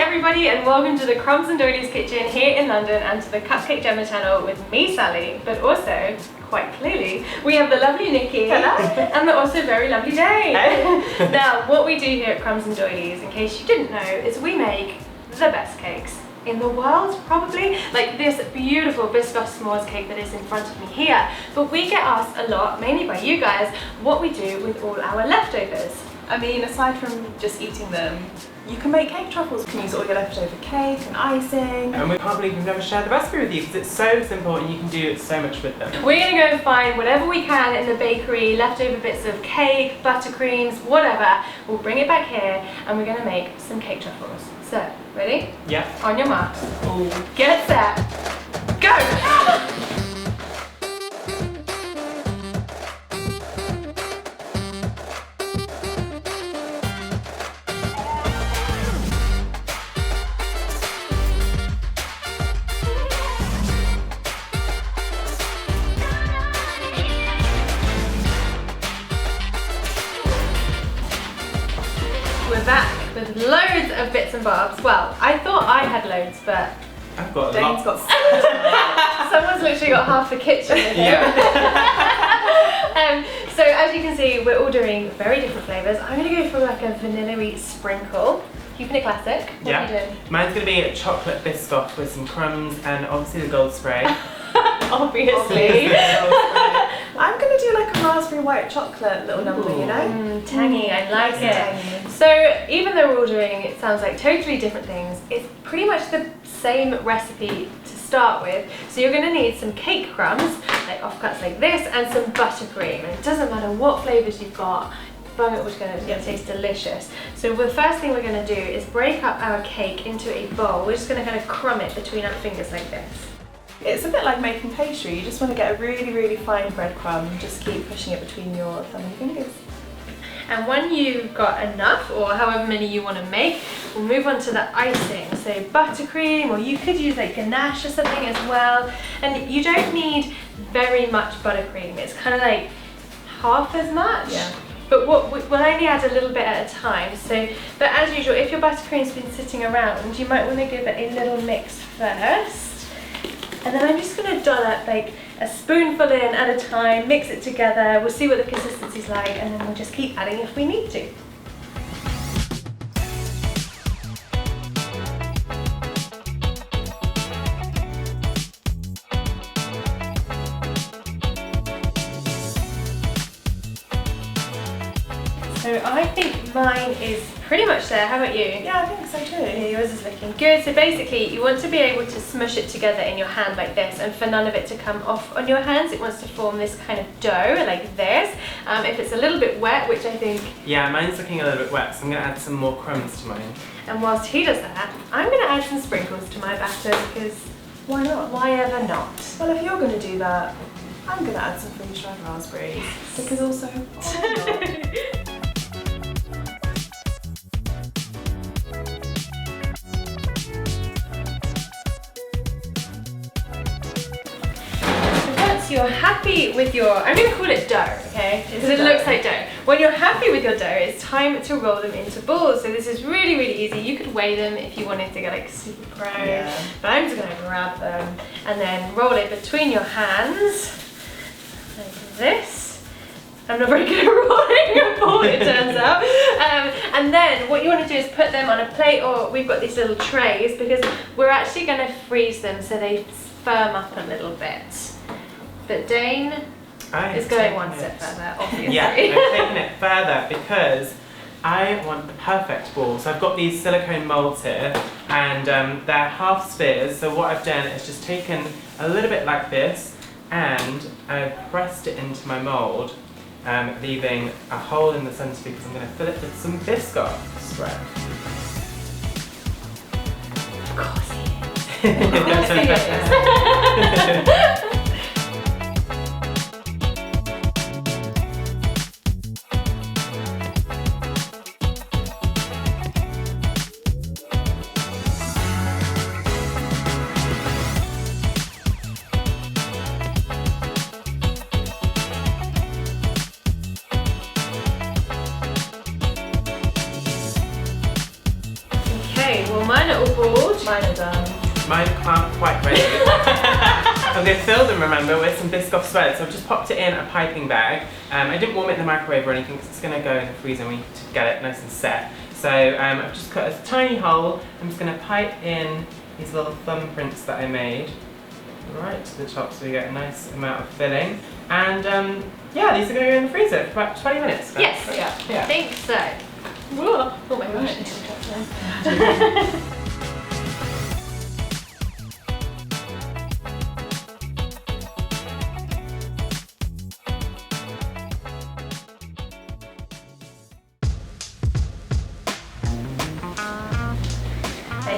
everybody, and welcome to the Crumbs and Doilies kitchen here in London and to the Cupcake Jemma channel with me, Sally, but also, quite clearly, we have the lovely Nikki and the also very lovely Dane. Hey. Now, what we do here at Crumbs and Doilies, in case you didn't know, is we make the best cakes in the world, probably. Like this beautiful biscuit s'mores cake that is in front of me here. But we get asked a lot, mainly by you guys, what we do with all our leftovers. I mean, aside from just eating them, you can make cake truffles. You can use all your leftover cake and icing. And we can't believe we've never shared the recipe with you because it's so simple and you can do so much with them. We're going to go and find whatever we can in the bakery, leftover bits of cake, buttercreams, whatever. We'll bring it back here and we're going to make some cake truffles. So, ready? Yeah. On your marks. Get set. Go! We're back with loads of bits and bobs. Well, I thought I had loads, but I've got Dane's got someone's literally got half the kitchen with him. Yeah. So as you can see, we're all doing very different flavours. I'm going to go for like a vanilla-y sprinkle. Keeping it classic. What are you doing? Mine's going to be a chocolate biscuit with some crumbs and obviously the gold spray. Obviously. I'm going to do like a raspberry white chocolate little number, you know? Tangy, I like it. Tangy. So even though we're all doing, it sounds like totally different things, it's pretty much the same recipe to start with. So you're going to need some cake crumbs, like offcuts like this, and some buttercream. And it doesn't matter what flavours you've got, it's going to taste delicious. So the first thing we're going to do is break up our cake into a bowl. We're just going to kind of crumb it between our fingers like this. It's a bit like making pastry. You just want to get a really, really fine breadcrumb. Just keep pushing it between your thumb and fingers. And when you've got enough, or however many you want to make, we'll move on to the icing. So buttercream, or you could use like ganache or something as well. And you don't need very much buttercream. It's kind of like half as much. Yeah. But we'll only add a little bit at a time. So, but as usual, if your buttercream's been sitting around, you might want to give it a little mix first. And then I'm just going to dollop like a spoonful in at a time, mix it together, we'll see what the consistency's like, and then we'll just keep adding if we need to. So I think mine is pretty much there. How about you? Yeah, I think so too. Yeah, yours is looking good. So basically, you want to be able to smush it together in your hand like this, and for none of it to come off on your hands. It wants to form this kind of dough like this. If it's a little bit wet, which I think... Yeah, mine's looking a little bit wet, so I'm going to add some more crumbs to mine. And whilst he does that, I'm going to add some sprinkles to my batter because... Why not? Why ever not? Well, if you're going to do that, I'm going to add some freeze-dried raspberries. Because also... You're happy with your, I'm going to call it dough, okay? Because it looks like dough. When you're happy with your dough, it's time to roll them into balls. So this is really, really easy. You could weigh them if you wanted to get like super pro. Yeah. But I'm just going to grab them and then roll it between your hands like this. I'm not very good at rolling a ball, it turns out. And then what you want to do is put them on a plate, or we've got these little trays because we're actually going to freeze them so they firm up a little bit. But Dane is going one step further, obviously. Yeah, I'm taking it further because I want the perfect ball. So I've got these silicone molds here, and they're half spheres. So what I've done is just taken a little bit like this, and I've pressed it into my mold, leaving a hole in the centre because I'm going to fill it with some biscuit spread. Of course he is. Of course he is. Okay, well mine are all boiled. Mine are done. Mine aren't quite ready. I'm going to fill them, remember, with some Biscoff spread. So I've just popped it in a piping bag. I didn't warm it in the microwave or anything because it's going to go in the freezer and we need to get it nice and set. So I've just cut a tiny hole. I'm just going to pipe in these little thumbprints that I made right to the top so we get a nice amount of filling. And yeah, these are going to go in the freezer for about 20 minutes. Yes, yeah. I think so. Whoa. Oh my gosh.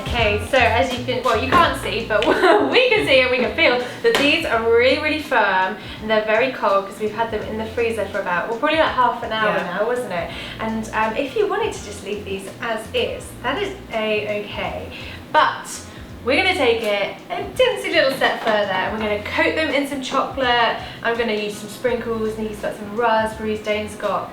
Okay, so as you can, well you can't see, but we can see and we can feel that these are really, really firm and they're very cold because we've had them in the freezer for about, well probably like half an hour now, wasn't it? And if you wanted to just leave these as is, that is okay. But we're going to take it a teensy little step further and we're going to coat them in some chocolate. I'm going to use some sprinkles. Nikki's got some raspberries, Dane's got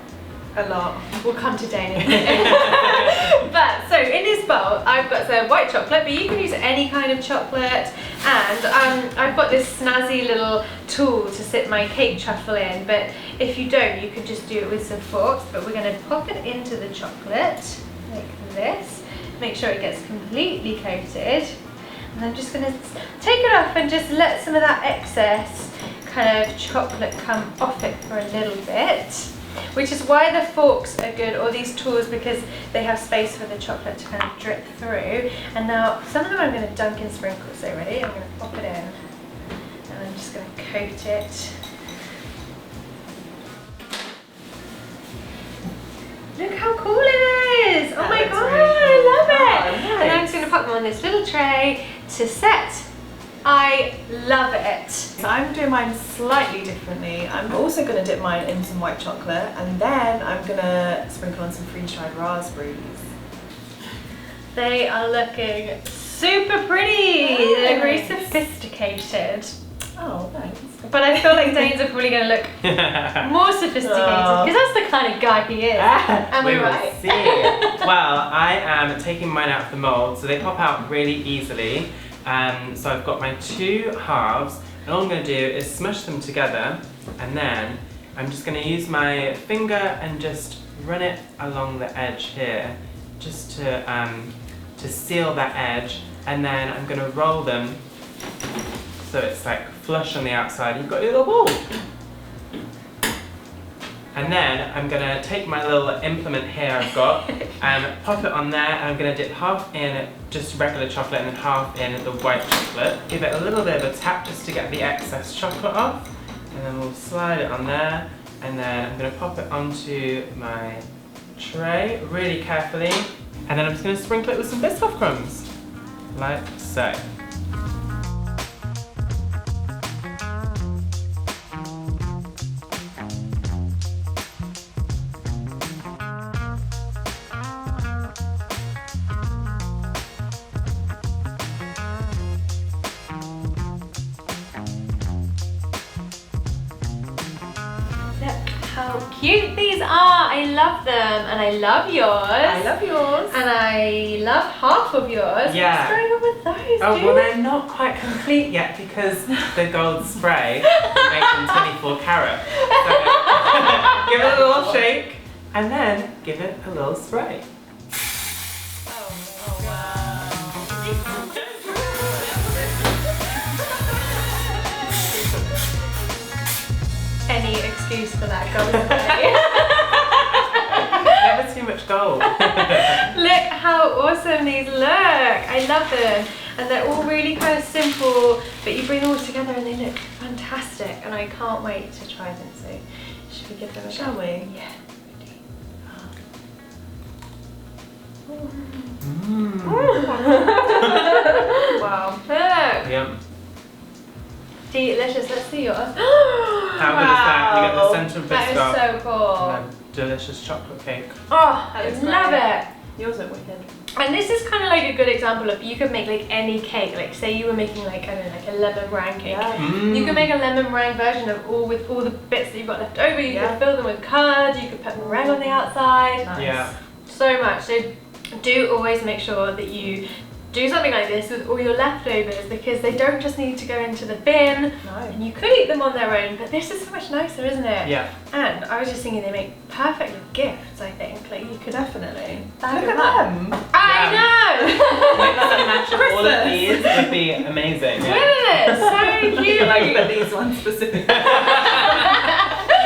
a lot. We'll come to Dane in a minute. But so in this bowl I've got some white chocolate, but you can use any kind of chocolate, and I've got this snazzy little tool to sit my cake truffle in, but if you don't you can just do it with some forks. But we're going to pop it into the chocolate like this, make sure it gets completely coated, and I'm just going to take it off and just let some of that excess kind of chocolate come off it for a little bit. Which is why the forks are good, or these tools, because they have space for the chocolate to kind of drip through. And now some of them I'm going to dunk in sprinkles. So ready? I'm going to pop it in and I'm just going to coat it. Look how cool it is! Oh my god, really cool. I love it! Oh, nice. And I'm just going to pop them on this little tray to set. I love it. So I'm doing mine slightly differently. I'm also going to dip mine in some white chocolate, and then I'm going to sprinkle on some freeze-dried raspberries. They are looking super pretty. Nice. They're very sophisticated. Oh, thanks. But I feel like Dane's are probably going to look more sophisticated because that's the kind of guy he is. Am I right? See. Well, I am taking mine out of the mold, so they pop out really easily. So I've got my two halves, and all I'm going to do is smush them together, and then I'm just going to use my finger and just run it along the edge here, just to seal that edge, and then I'm going to roll them so it's like flush on the outside. You've got a little ball. And then I'm going to take my little implement here I've got and pop it on there, and I'm going to dip half in just regular chocolate and then half in the white chocolate. Give it a little bit of a tap just to get the excess chocolate off, and then we'll slide it on there, and then I'm going to pop it onto my tray really carefully, and then I'm just going to sprinkle it with some Biscoff crumbs, like so. How cute these are! I love them, and I love yours. I love yours. And I love half of yours. Yeah. What's going on with those? Oh, dude? well, they're not quite complete yet because the gold spray makes them 24 carat. So give it a little shake, and then give it a little spray. Oh, wow. Any excuse for that gold spray. Never too much gold. Look how awesome these look. I love them. And they're all really kind of simple, but you bring them all together and they look fantastic. And I can't wait to try them. So should we give them a go? Shall we? Yeah. Wow. Look. Yum. Delicious. Let's see yours. How good is that? You get the centre of That Biscoff. is so cool. And then delicious chocolate cake. Oh, I That is love great. it. Yours are wicked. And this is kind of like a good example of, you could make like any cake. Like say you were making like, I don't know, like a lemon meringue cake. Yeah. You can make a lemon meringue version of with all the bits that you've got left over. You Yeah. could fill them with curd, you could put meringue on the outside. Nice. Yeah. So much. So do always make sure that you do something like this with all your leftovers, because they don't just need to go into the bin. No. And you could eat them on their own, but this is so much nicer, isn't it? Yeah. And I was just thinking they make perfect gifts, I think. Like you could Definitely. bag Look them at up. them. I Mix and match of all of Christmas. these would be amazing. know! Yeah. Isn't it? So cute! Like for these ones specifically. You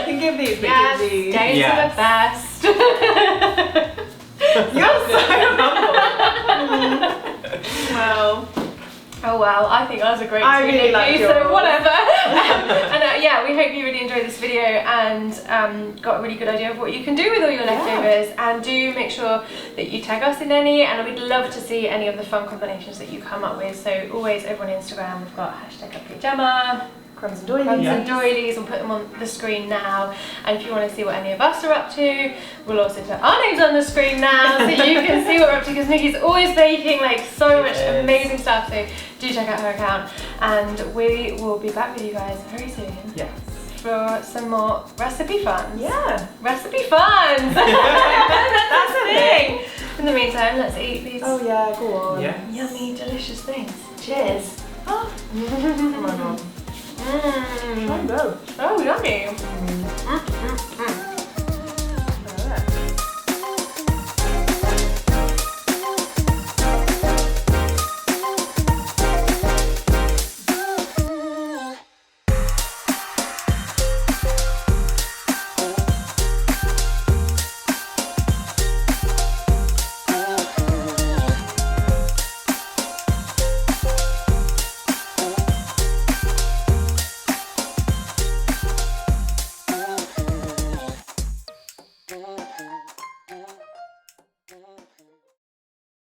can give these, but Yes, give these. Danes Yes. are the best. You're so humble. Well. Oh well, I think that was a great I really like so yours. whatever. And yeah, we hope you really enjoyed this video and got a really good idea of what you can do with all your leftovers. And do make sure that you tag us in any, and we'd love to see any of the fun combinations that you come up with. So always over on Instagram, we've got #CupcakeJemma, Crumbs and doilies. crumbs and doilies. We'll put them on the screen now. And if you want to see what any of us are up to, we'll also put our names on the screen now so you can see what we're up to, because Nikki's always baking like so much amazing stuff. So do check out her account, and we will be back with you guys very soon. Yes. For some more recipe fun. Yeah. Recipe fun! That's the thing! In the meantime, let's eat these Oh yeah, go on. Yeah. yummy, delicious things. Cheers! Oh my god. Mmm. Try and go. Oh, yummy!